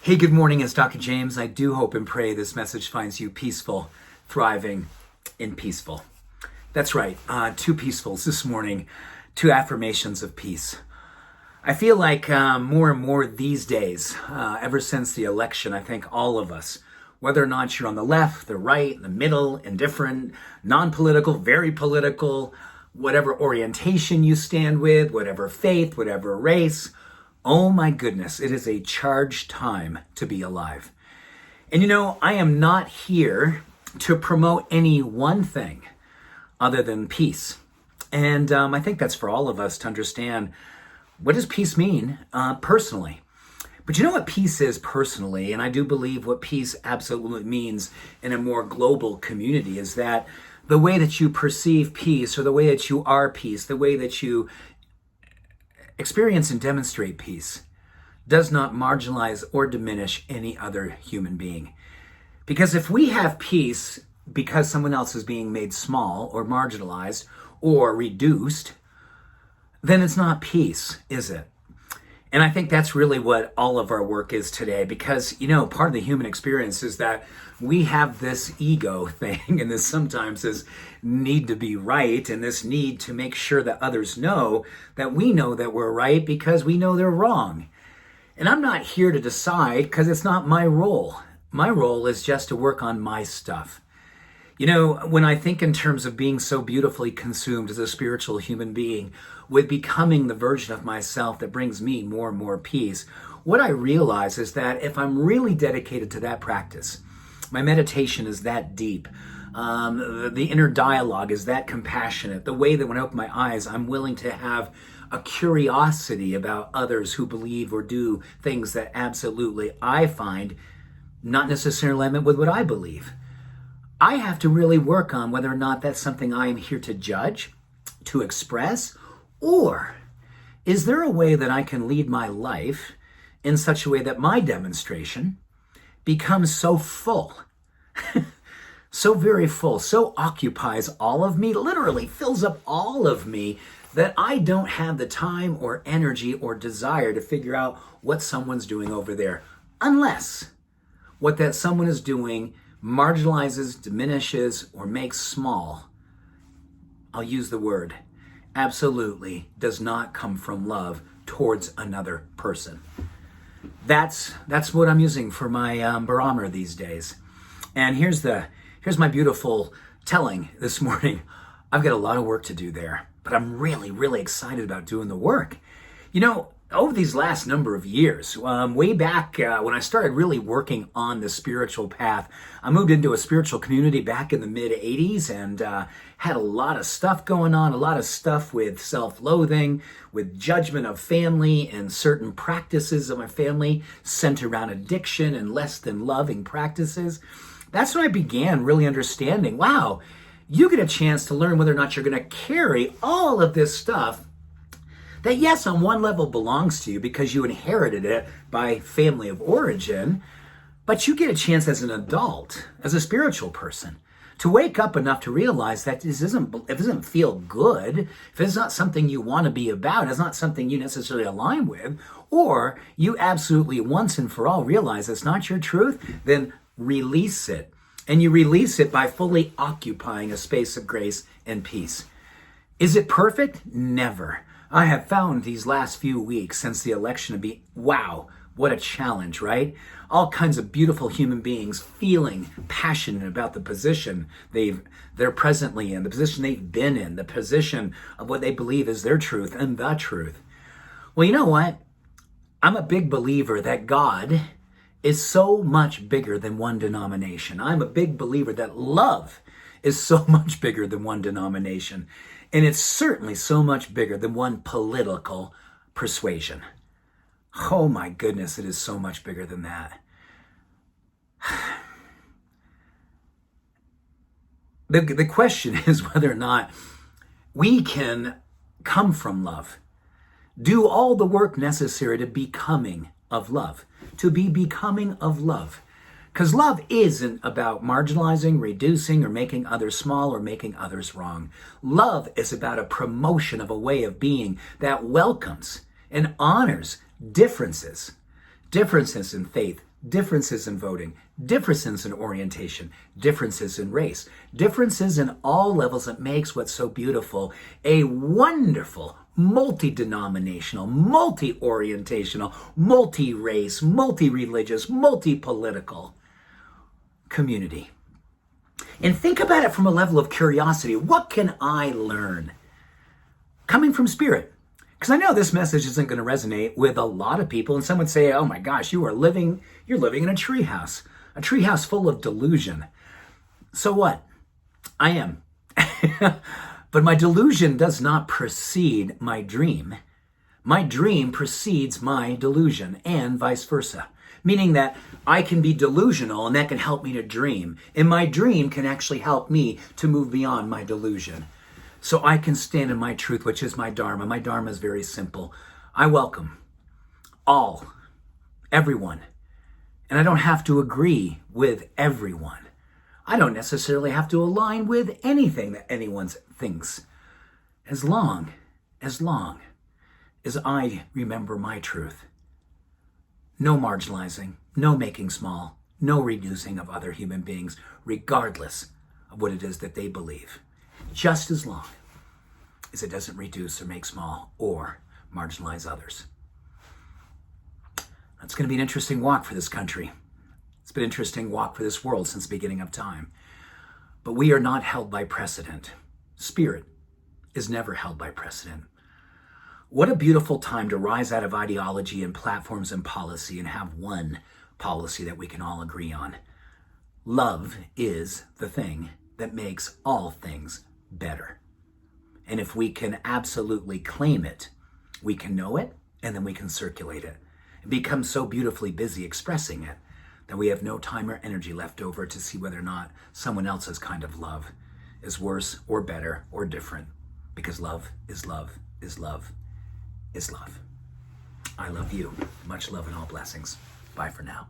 Hey, good morning. It's Dr. James. I do hope and pray this message finds you peaceful, thriving, and peaceful. That's right. Two peacefuls this morning, two affirmations of peace. I feel like more and more these days, ever since the election, I think all of us, whether or not you're on the left, the right, the middle, indifferent, non-political, very political, whatever orientation you stand with, whatever faith, whatever race, oh my goodness, it is a charged time to be alive. And you know, I am not here to promote any one thing other than peace. And I think that's for all of us to understand, what does peace mean personally? But you know what peace is personally, and I do believe what peace absolutely means in a more global community is that the way that you perceive peace, or the way that you are peace, the way that you experience and demonstrate peace does not marginalize or diminish any other human being. Because if we have peace because someone else is being made small or marginalized or reduced, then it's not peace, is it? And I think that's really what all of our work is today, because, you know, part of the human experience is that we have this ego thing, and this sometimes this need to be right, and this need to make sure that others know that we know that we're right because we know they're wrong. And I'm not here to decide, because it's not my role. My role is just to work on my stuff. You know, when I think in terms of being so beautifully consumed as a spiritual human being with becoming the version of myself that brings me more and more peace, what I realize is that if I'm really dedicated to that practice, my meditation is that deep, the inner dialogue is that compassionate, the way that when I open my eyes, I'm willing to have a curiosity about others who believe or do things that absolutely I find not necessarily alignment with what I believe. I have to really work on whether or not that's something I am here to judge, to express, or is there a way that I can lead my life in such a way that my demonstration becomes so full, so very full, so occupies all of me, literally fills up all of me, that I don't have the time or energy or desire to figure out what someone's doing over there, unless what that someone is doing marginalizes, diminishes, or makes small. I'll use the word, absolutely does not come from love towards another person. That's what I'm using for my barometer these days. And here's my beautiful telling this morning. I've got a lot of work to do there, but I'm really, really excited about doing the work. You know, over these last number of years, way back when I started really working on the spiritual path, I moved into a spiritual community back in the mid-'80s and had a lot of stuff going on, a lot of stuff with self-loathing, with judgment of family and certain practices of my family centered around addiction and less than loving practices. That's when I began really understanding, wow, you get a chance to learn whether or not you're going to carry all of this stuff that, yes, on one level belongs to you because you inherited it by family of origin, but you get a chance as an adult, as a spiritual person, to wake up enough to realize that it doesn't feel good, if it's not something you want to be about, it's not something you necessarily align with, or you absolutely once and for all realize it's not your truth, then release it. And you release it by fully occupying a space of grace and peace. Is it perfect? Never. I have found these last few weeks since the election to be, wow, what a challenge, right? All kinds of beautiful human beings feeling passionate about the position they're presently in, the position they've been in, the position of what they believe is their truth and the truth. Well, you know what? I'm a big believer that God is so much bigger than one denomination. I'm a big believer that love is so much bigger than one denomination. And it's certainly so much bigger than one political persuasion. Oh my goodness, it is so much bigger than that. The question is whether or not we can come from love, do all the work necessary to becoming of love, to be becoming of love. Because love isn't about marginalizing, reducing, or making others small or making others wrong. Love is about a promotion of a way of being that welcomes and honors differences in faith, differences in voting, differences in orientation, differences in race, differences in all levels that makes what's so beautiful a wonderful, multi-denominational, multi-orientational, multi-race, multi-religious, multi-political community. And think about it from a level of curiosity. What can I learn? Coming from spirit. Because I know this message isn't going to resonate with a lot of people. And some would say, oh my gosh, you're living in a treehouse full of delusion. So what? I am. But my delusion does not precede my dream. My dream precedes my delusion, and vice versa. Meaning that I can be delusional and that can help me to dream. And my dream can actually help me to move beyond my delusion. So I can stand in my truth, which is my dharma. My dharma is very simple. I welcome all, everyone. And I don't have to agree with everyone. I don't necessarily have to align with anything that anyone thinks. As long as I remember my truth. No marginalizing, no making small, no reducing of other human beings, regardless of what it is that they believe. Just as long as it doesn't reduce or make small or marginalize others. It's going to be an interesting walk for this country. It's been an interesting walk for this world since the beginning of time. But we are not held by precedent. Spirit is never held by precedent. What a beautiful time to rise out of ideology and platforms and policy and have one policy that we can all agree on. Love is the thing that makes all things better. And if we can absolutely claim it, we can know it, and then we can circulate it. And become so beautifully busy expressing it that we have no time or energy left over to see whether or not someone else's kind of love is worse or better or different. Because love is love is love is love. I love you. Much love and all blessings. Bye for now.